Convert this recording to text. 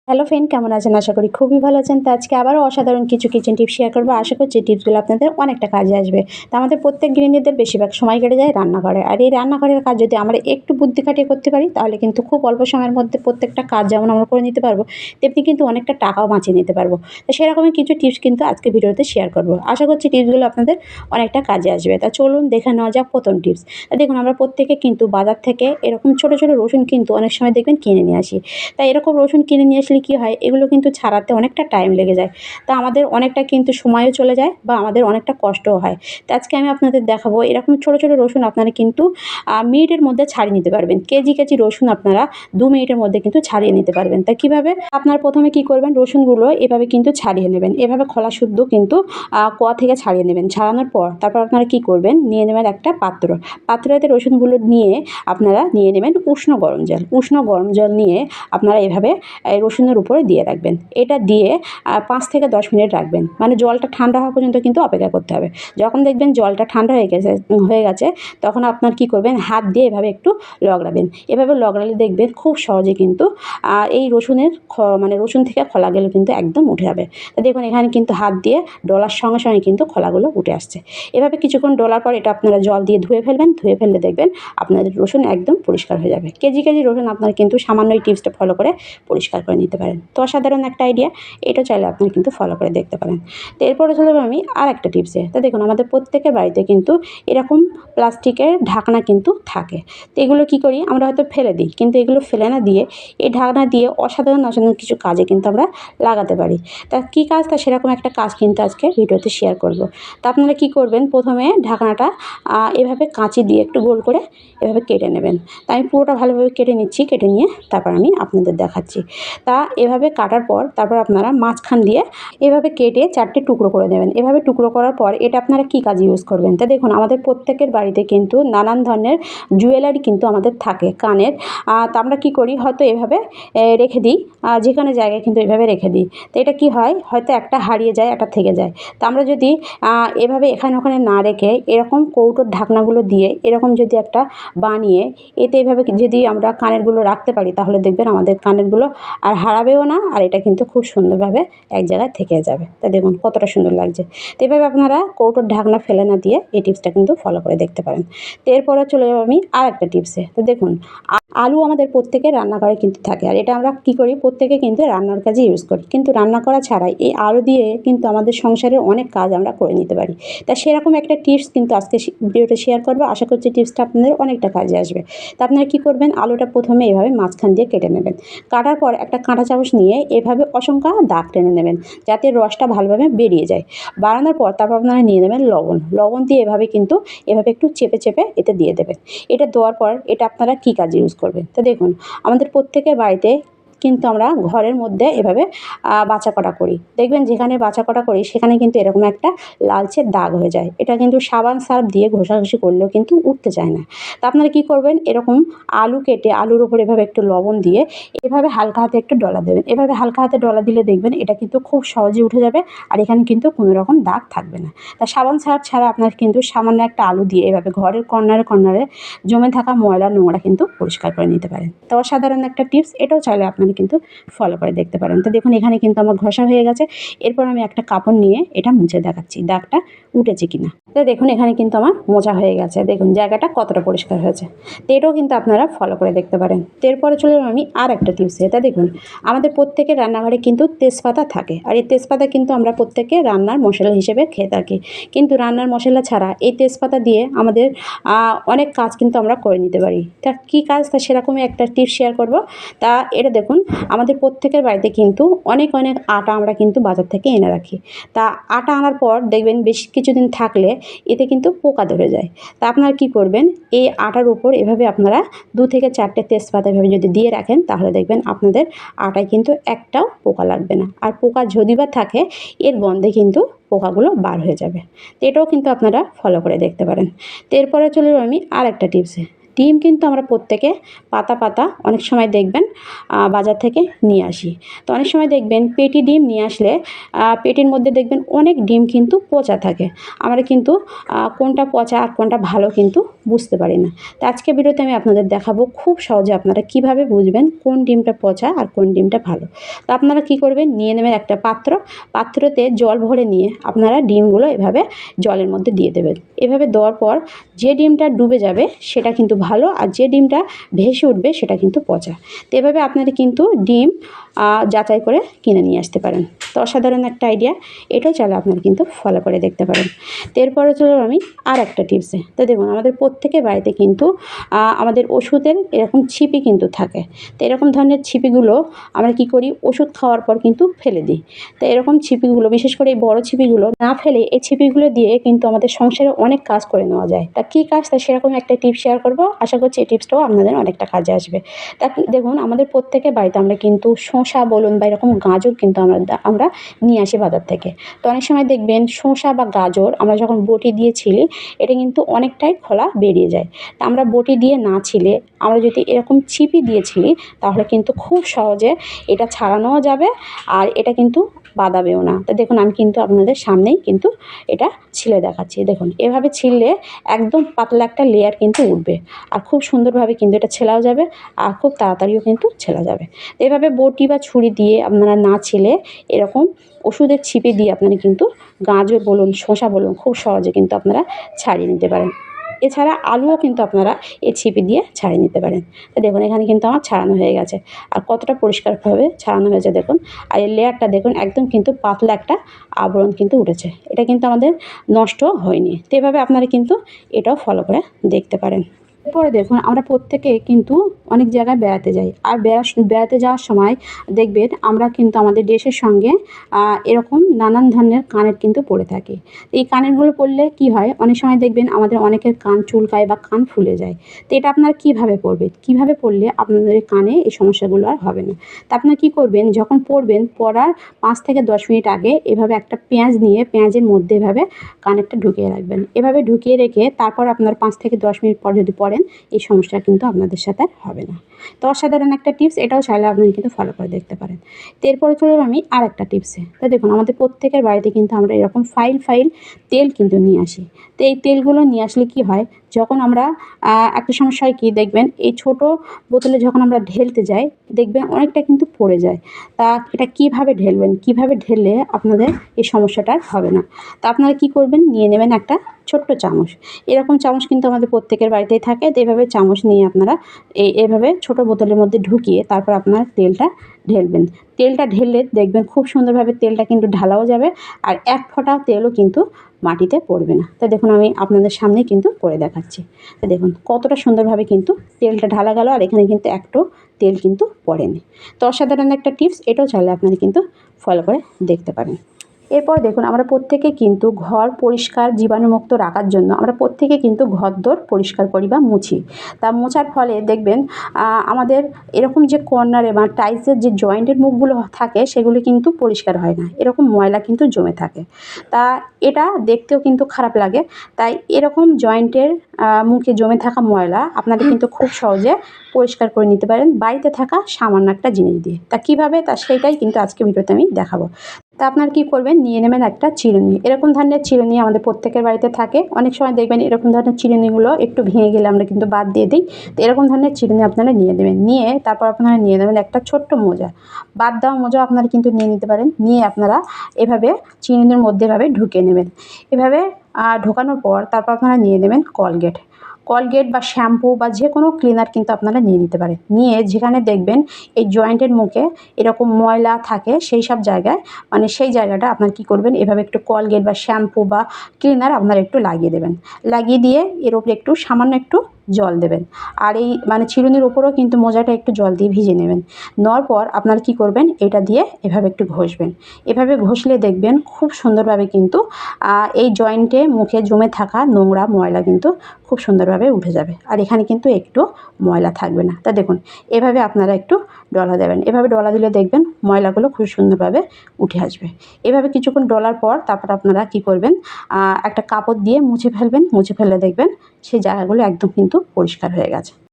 Hello friend, কেমন আছেন? আশা করি খুবই ভালো আছেন। তো আজকে আবারও অসাধারণ কিছু কিচেন টিপস শেয়ার করবো। আশা করছি টিপসগুলো আপনাদের অনেকটা কাজে আসবে। তো আমাদের প্রত্যেক গৃহিণীদের বেশিরভাগ সময় কেটে যায় রান্নাঘরে। আর এই রান্নাঘরের কাজ যদি আমরা একটু বুদ্ধি খাটিয়ে করতে পারি, তাহলে কিন্তু খুব অল্প সময়ের মধ্যে প্রত্যেকটা কাজ যেমন আমরা করে নিতে পারবো, তেমনি কিন্তু অনেকটা টাকাও বাঁচিয়ে নিতে পারবো। তো সেরকমই কিছু টিপস কিন্তু আজকে ভিডিওতে শেয়ার করবো। আশা করছি টিপসগুলো আপনাদের অনেকটা কাজে আসবে। তা চলুন দেখে নেওয়া যাক প্রথম টিপস। দেখুন, আমরা প্রত্যেকে কিন্তু বাজার থেকে এরকম ছোটো ছোটো রসুন কিন্তু অনেক সময় দেখবেন কিনে নিয়ে আসি। তাই এরকম রসুন কিনে নিয়ে আসলে কী হয়, এগুলো কিন্তু ছাড়াতে অনেকটা টাইম লেগে যায়। তা আমাদের অনেকটা কিন্তু সময়ও চলে যায় বা আমাদের অনেকটা কষ্টও হয়। তো আজকে আমি আপনাদের দেখাবো এরকম ছোটো ছোটো রসুন আপনারা কিন্তু মিনিটের মধ্যে ছাড়িয়ে নিতে পারবেন। কেজি কেজি রসুন আপনারা 2 মিনিটের মধ্যে কিন্তু ছাড়িয়ে নিতে পারবেন। তা কীভাবে? আপনারা প্রথমে কী করবেন, রসুনগুলো এভাবে কিন্তু ছাড়িয়ে নেবেন। এভাবে খোলা শুদ্ধ কিন্তু কোয়া থেকে ছাড়িয়ে নেবেন। ছাড়ানোর পর তারপর আপনারা কী করবেন, নিয়ে নেবেন একটা পাত্রতে রসুনগুলো নিয়ে আপনারা নিয়ে নেবেন উষ্ণ গরম জল। উষ্ণ গরম জল নিয়ে আপনারা এভাবে রসুনের উপরে দিয়ে রাখবেন। এটা দিয়ে 5 থেকে 10 মিনিট রাখবেন। মানে জলটা ঠান্ডা হওয়া পর্যন্ত কিন্তু অপেক্ষা করতে হবে। যখন দেখবেন জলটা ঠান্ডা হয়ে গেছে তখন আপনার কী করবেন, হাত দিয়ে এভাবে একটু রগড়াবেন। এভাবে রগড়ালে দেখবেন খুব সহজে কিন্তু এই রসুনের মানে রসুন থেকে খোলাগুলো কিন্তু একদম উঠে যাবে। তো দেখুন, এখানে কিন্তু হাত দিয়ে ডলার সঙ্গে সঙ্গে কিন্তু খোলাগুলো উঠে আসছে। এভাবে কিছুক্ষণ ডলার পর এটা আপনারা জল দিয়ে ধুয়ে ফেলবেন। ধুয়ে ফেললে দেখবেন আপনাদের রসুন একদম পরিষ্কার হয়ে যাবে। কেজি কেজি রসুন আপনারা কিন্তু সামান্য এই টিপসটা ফলো করে পরিষ্কার করে নিতে পারেন। তো অসাধারণ একটা আইডিয়া, এটা চাইলে আপনারা কিন্তু ফলো করে দেখতে পারেন। তো এরপরে চলে যাবো আমি আর একটা টিপসে। তো দেখুন, আমাদের প্রত্যেকের বাড়িতে কিন্তু এরকম প্লাস্টিকের ঢাকনা কিন্তু থাকে। তো এগুলো কী করি, আমরা হয়তো ফেলে দিই, কিন্তু এগুলো ফেলে না দিয়ে এই ঢাকনা দিয়ে অসাধারণ অসাধারণ কিছু কাজে কিন্তু আমরা লাগাতে পারি। তা কী কাজ? তা সেরকম একটা কাজ কিন্তু আজকে ভিডিওতে শেয়ার করব। তা আপনারা কী করবেন, প্রথমে ঢাকনাটা এভাবে কাঁচি দিয়ে একটু গোল করে এভাবে কেটে নেবেন। তা আমি পুরোটা ভালোভাবে কেটে নিচ্ছি। কেটে নিয়ে তারপর আমি আপনাদের দেখাচ্ছি। তা এভাবে কাটার পর তারপর আপনারা মাঝখান দিয়ে এভাবে কেটে 4টে টুকরো করে দেবেন। এভাবে টুকরো করার পর এটা আপনারা কী কাজে ইউজ করবেন? তা দেখুন, আমাদের প্রত্যেকের বাড়িতে কিন্তু নানান ধরনের জুয়েলারি কিন্তু আমাদের থাকে, কানের। তা আমরা কী করি, হয়তো এভাবে রেখে দিই, যেকোনো জায়গায় কিন্তু এভাবে রেখে দিই। তো এটা কী হয়, হয়তো একটা হারিয়ে যায়, একটা থেকে যায়। তা আমরা যদি এভাবে এখানে ওখানে না রেখে এরকম কৌটোর ঢাকনাগুলো দিয়ে এরকম যদি একটা বানিয়ে এতে এভাবে যদি আমরা কানেরগুলো রাখতে পারি, তাহলে দেখবেন আমাদের কানেরগুলো আর হারাবেও না, আর এটা কিন্তু খুব সুন্দরভাবে এক জায়গায় থেকে যাবে। তা দেখুন কতটা সুন্দর লাগছে। তো এভাবে আপনারা কৌটোর ঢাকনা ফেলে না দিয়ে এই টিপসটা কিন্তু ফলো করে দেখতে পারেন। তো এরপরে চলে যাবো আমি আর একটা টিপসে। তো দেখুন, আলু আমাদের প্রত্যেকের রান্নাঘরে কিন্তু থাকে, আর এটা আমরা কী করি, প্রত্যেকে কিন্তু রান্নার কাজে ইউজ করি। কিন্তু রান্না করা ছাড়াই এই আলু দিয়ে কিন্তু আমাদের সংসারের অনেক কাজ আমরা করে নিতে পারি। তা সেরকম একটা টিপস কিন্তু আজকে ভিডিওতে শেয়ার করবো। আশা করছি টিপসটা আপনাদের অনেকটা কাজে আসবে। তা আপনারা কী করবেন, আলুটা প্রথমে এভাবে মাঝখান দিয়ে কেটে নেবেন। কাটার পর একটা কাঁটা চামচ নিয়ে এভাবে অসংখ্য দাগ টেনে নেবেন, যাতে রসটা ভালোভাবে বেরিয়ে যায়। বাড়ানোর পর তারপর আপনারা নিয়ে নেবেন লবণ দিয়ে এভাবে কিন্তু এভাবে একটু চেপে চেপে এতে দিয়ে দেবেন। এটা দেওয়ার পর এটা আপনারা কী কাজে ইউজ করবেন? তো দেখুন, আমাদের প্রত্যেকের বাড়িতে কিন্তু আমরা ঘরের মধ্যে এভাবে বাছাকটা করি। দেখবেন যেখানে বাছাকটা করি সেখানে কিন্তু এরকম একটা লালচে দাগ হয়ে যায়। এটা কিন্তু সাবান সার্ফ দিয়ে ঘষাঘষি করলেও কিন্তু উঠতে চায় না। তা আপনারা কী করবেন, এরকম আলু কেটে আলুর ওপর এভাবে একটু লবণ দিয়ে এভাবে হালকা হাতে একটু ডলা দেবেন। এভাবে হালকা হাতে ডলা দিলে দেখবেন এটা কিন্তু খুব সহজে উঠে যাবে, আর এখানে কিন্তু কোনো রকম দাগ থাকবে না। তা সাবান সার্ফ ছাড়া আপনার কিন্তু সামান্য একটা আলু দিয়ে এভাবে ঘরের কর্নারে কর্নারে জমে থাকা ময়লা নোংরা কিন্তু পরিষ্কার করে নিতে পারেন। তো অসাধারণ একটা টিপস, এটাও চাইলে আপনারা কিন্তু ফলো করে দেখতে পারেন। তো দেখুন, এখানে কিন্তু আমার ঘষা হয়ে গেছে। এরপর আমি একটা কাপড় নিয়ে এটা মুছে দেখাচ্ছি দাগটা উঠেছে কিনা। তো দেখুন, এখানে কিন্তু আমার মোছা হয়ে গেছে। দেখুন জায়গাটা কতটা পরিষ্কার হয়েছে। তো এটাও কিন্তু আপনারা ফলো করে দেখতে পারেন। তো এরপরে চলে যাবো আমি আর একটা টিপসে। তা দেখুন, আমাদের প্রত্যেকের রান্নাঘরে কিন্তু তেজপাতা থাকে, আর এই তেজপাতা কিন্তু আমরা প্রত্যেকে রান্নার মশলা হিসেবে খেয়ে থাকি। কিন্তু রান্নার মশলা ছাড়া এই তেজপাতা দিয়ে আমাদের অনেক কাজ কিন্তু আমরা করে নিতে পারি। তা কী কাজ? তা সেরকমই একটা টিপস শেয়ার করব। তা এটা দেখুন, আমাদের প্রত্যেকের বাড়িতে কিন্তু অনেক অনেক আটা আমরা কিন্তু বাজার থেকে এনে রাখি। তা আটা আনার পর দেখবেন বেশ কিছুদিন থাকলে এতে কিন্তু পোকা ধরে যায়। তা আপনারা কী করবেন, এই আটার উপর এভাবে আপনারা 2 থেকে 4টে তেজপাতা এভাবে যদি দিয়ে রাখেন, তাহলে দেখবেন আপনাদের আটায় কিন্তু একটাও পোকা লাগবে না। আর পোকা যদি বা থাকে, এর গন্ধে কিন্তু পোকাগুলো বার হয়ে যাবে। তো এটাও কিন্তু আপনারা ফলো করে দেখতে পারেন। তো এরপরে চলে যাবো আমি আর একটা টিপসে। ডিম কিন্তু আমরা প্রত্যেকে পাতা পাতা অনেক সময় দেখবেন বাজার থেকে নিয়ে আসি। তো অনেক সময় দেখবেন পেটি ডিম নিয়ে আসলে পেটির মধ্যে দেখবেন অনেক ডিম কিন্তু পচা থাকে। আমরা কিন্তু কোনটা পচা আর কোনটা ভালো কিন্তু বুঝতে পারি না। তো আজকে ভিডিওতে আমি আপনাদের দেখাবো খুব সহজে আপনারা কিভাবে বুঝবেন কোন ডিমটা পচা আর কোন ডিমটা ভালো। তো আপনারা কি করবেন, নিয়ে নেবেন একটা পাত্রতে জল ভরে নিয়ে আপনারা ডিমগুলো এভাবে জলের মধ্যে দিয়ে দেবেন। এভাবে দেওয়ার পর যে ডিমটা ডুবে যাবে সেটা কিন্তু ভালো, আর যে ডিমটা ভেসে উঠবে সেটা কিন্তু পচা। তো এভাবে আপনারা কিন্তু ডিম যাচাই করে কিনে নিয়ে আসতে পারেন। তো অসাধারণ একটা আইডিয়া, এটাও চাইলে আপনারা কিন্তু ফলো করে দেখতে পারেন। তো এরপরে চলো আমি আর একটা টিপসে। তো দেখুন আমাদের প্রত্যেকের বাড়িতে কিন্তু আমাদের ওষুধের এরকম ছিপি কিন্তু থাকে। তো এরকম ধরনের ছিপিগুলো আমরা কি করি, ওষুধ খাওয়ার পর কিন্তু ফেলে দিই। তো এরকম ছিপিগুলো, বিশেষ করে এই বড় ছিপিগুলো না ফেলে এই ছিপিগুলো দিয়ে কিন্তু আমাদের সংসারে অনেক কাজ করে নেওয়া যায়। তা কী কাজ, তা সেরকম একটা টিপস শেয়ার করবো। আশা করছি এই টিপসটাও আপনাদের অনেকটা কাজে আসবে। তা দেখুন আমাদের প্রত্যেকের বাড়িতে আমরা কিন্তু শসা বলুন বা এরকম গাজর কিন্তু আমরা নিয়ে আসি বাজার থেকে। তো অনেক সময় দেখবেন শসা বা গাজর আমরা যখন বটি দিয়ে ছিলি এটা কিন্তু অনেকটাই খোলা বেরিয়ে যায়। তা আমরা বটি দিয়ে না ছিলে আমরা যদি এরকম ছিপি দিয়ে ছিলি তাহলে কিন্তু খুব সহজে এটা ছাড়ানোও যাবে আর এটা কিন্তু বাদাবেও না। তো দেখুন আমি কিন্তু আপনাদের সামনেই কিন্তু এটা ছিলে দেখাচ্ছি। দেখুন এভাবে ছিললে একদম পাতলা একটা লেয়ার কিন্তু উঠবে আর খুব সুন্দরভাবে কিন্তু এটা ছেলাও যাবে আর খুব তাড়াতাড়িও কিন্তু ছেলা যাবে। তো এভাবে বটি বা ছুরি দিয়ে আপনারা না ছিলে এরকম ওষুধের ছিপে দিয়ে আপনারা কিন্তু গাজর বলুন শসা বলুন খুব সহজে কিন্তু আপনারা ছাড়িয়ে নিতে পারেন। এছাড়া আলুও কিন্তু আপনারা এই ছিপি দিয়ে ছাড়িয়ে নিতে পারেন। তো দেখুন এখানে কিন্তু আমার ছাড়ানো হয়ে গেছে আর কতটা পরিষ্কারভাবে ছাড়ানো হয়েছে দেখুন। আর এই লেয়ারটা দেখুন একদম কিন্তু পাতলা একটা আবরণ কিন্তু উঠেছে, এটা কিন্তু আমাদের নষ্ট হয়নি। তো এভাবে আপনারা কিন্তু এটাও ফলো করে দেখতে পারেন। এরপরে দেখুন আমরা প্রত্যেকে কিন্তু অনেক জায়গায় বেড়াতে যাই আর বেড়াতে যাওয়ার সময় দেখবেন আমরা কিন্তু আমাদের ড্রেসের সঙ্গে এরকম নানান ধরনের কানের কিন্তু পরে থাকি। এই কানেরগুলো পরলে কি হয়, অনেক সময় দেখবেন আমাদের অনেকের কান চুলকায় বা কান ফুলে যায়। তো এটা আপনারা কীভাবে পরবেন, কীভাবে পরলে আপনাদের কানে এই সমস্যাগুলো আর হবে না। তা আপনারা কী করবেন, যখন পরবেন পরার 5 থেকে 10 মিনিট আগে এভাবে একটা পেঁয়াজ নিয়ে পেঁয়াজের মধ্যে এভাবে কানেরটা ঢুকিয়ে রাখবেন। এভাবে ঢুকিয়ে রেখে তারপর আপনার 5 থেকে 10 মিনিট পর যদি পরেন এই সমস্যা কিন্তু আপনাদের সাথে আর হবে না। তো অসাধারণ একটা টিপস, এটাও চাইলে আপনি কিন্তু ফলো করে দেখতে পারেন। তো এরপরে চলুন আমি আর একটা টিপসে। তো দেখুন আমাদের প্রত্যেকের বাড়িতে কিন্তু আমরা এরকম ফাইল তেল কিন্তু নিয়ে আসি। তো এই তেলগুলো নিয়ে আসলে কি হয়, যখন আমরা একটা সমস্যা হয় কি দেখবেন এই ছোট বোতলে যখন আমরা ঢেলতে যাই দেখবেন অনেকটা কিন্তু পড়ে যায়। তা এটা কীভাবে ঢেলবেন, কীভাবে ঢেললে আপনাদের এই সমস্যাটা আর হবে না। তা আপনারা কী করবেন, নিয়ে নেবেন একটা ছোট্ট চামচ। এরকম চামচ কিন্তু আমাদের প্রত্যেকের বাড়িতেই থাকে। তো এভাবে চামচ নিয়ে আপনারা এভাবে ছোটো বোতলের মধ্যে ঢুকিয়ে তারপর আপনারা তেলটা ঢেলবেন। তেলটা ঢেললে দেখবেন খুব সুন্দরভাবে তেলটা কিন্তু ঢালাও যাবে আর এক ফোঁটা তেলও কিন্তু মাটিতে পড়বে না। তো দেখুন আমি আপনাদের সামনেই কিন্তু করে দেখাচ্ছি। তো দেখুন কতটা সুন্দরভাবে কিন্তু তেলটা ঢালা গেল আর এখানে কিন্তু একটু তেল কিন্তু পড়েনি। তো অসাধারণ একটা টিপস, এটাও চাইলে আপনারা কিন্তু ফলো করে দেখতে পারেন। এরপর দেখুন আমরা প্রত্যেকে কিন্তু ঘর পরিষ্কার জীবাণুমুক্ত রাখার জন্য আমরা প্রত্যেকে কিন্তু ঘরদোর পরিষ্কার করি বা মুছি। তা মোছার ফলে দেখবেন আমাদের এরকম যে কর্নারে বা টাইলসের যে জয়েন্টের মুখগুলো থাকে সেগুলো কিন্তু পরিষ্কার হয় না, এরকম ময়লা কিন্তু জমে থাকে। তা এটা দেখতেও কিন্তু খারাপ লাগে। তাই এরকম জয়েন্টের মুখে জমে থাকা ময়লা আপনারা কিন্তু খুব সহজে পরিষ্কার করে নিতে পারেন বাড়িতে থাকা সামান্য একটা জিনিস দিয়ে। তা কীভাবে, তা সেটাই কিন্তু আজকে ভিডিওতে আমি দেখাবো। তা আপনারা কী করবেন, নিয়ে নেবেন একটা চিরুনি। এরকম ধরনের চিরুনি আমাদের প্রত্যেকের বাড়িতে থাকে। অনেক সময় দেখবেন এরকম ধরনের চিরুনিগুলো একটু ভেঙে গেলে আমরা কিন্তু বাদ দিয়ে দিই। তো এরকম ধরনের চিরুনি আপনারা নিয়ে নেবেন, নিয়ে তারপর আপনারা নিয়ে নেবেন একটা ছোট্ট মোজা। বাদ দেওয়া মোজা আপনারা কিন্তু নিয়ে নিতে পারেন। নিয়ে আপনারা এভাবে চিরুনির মধ্যে এভাবে ঢুকিয়ে নেবেন। এভাবে ঢোকানোর পর তারপর আপনারা নিয়ে নেবেন কলগেট বা শ্যাম্পু বা যে কোনো ক্লিনার কিন্তু আপনারা নিয়ে নিতে পারেন। নিয়ে যেখানে দেখবেন এই জয়েন্টের মুখে এরকম ময়লা থাকে সেই সব জায়গায় মানে সেই জায়গাটা আপনার কী করবেন, এভাবে একটু কলগেট বা শ্যাম্পু বা ক্লিনার আপনারা একটু লাগিয়ে দেবেন। লাগিয়ে দিয়ে এর উপরে একটু সামান্য একটু জল দেবেন। আর এই মানে চিরুনির ওপরেও কিন্তু মোজাটা একটু জল দিয়ে ভিজিয়ে নেবেন। নেওয়ার পর আপনারা কী করবেন, এটা দিয়ে এভাবে একটু ঘষবেন। এভাবে ঘষলে দেখবেন খুব সুন্দরভাবে কিন্তু এই জয়েন্টে মুখে জমে থাকা নোংরা ময়লা কিন্তু খুব সুন্দরভাবে উঠে যাবে আর এখানে কিন্তু একটু ময়লা থাকবে না। তা দেখুন এভাবে আপনারা একটু ডলা দেবেন। এভাবে ডলা দিলে দেখবেন ময়লাগুলো খুব সুন্দরভাবে উঠে আসবে। এভাবে কিছুক্ষণ ডলার পর তারপর আপনারা কী করবেন, একটা কাপড় দিয়ে মুছে ফেলবেন। মুছে ফেললে দেখবেন সেই জায়গাগুলো একদম কিন্তু পরিষ্কার হয়ে গেছে।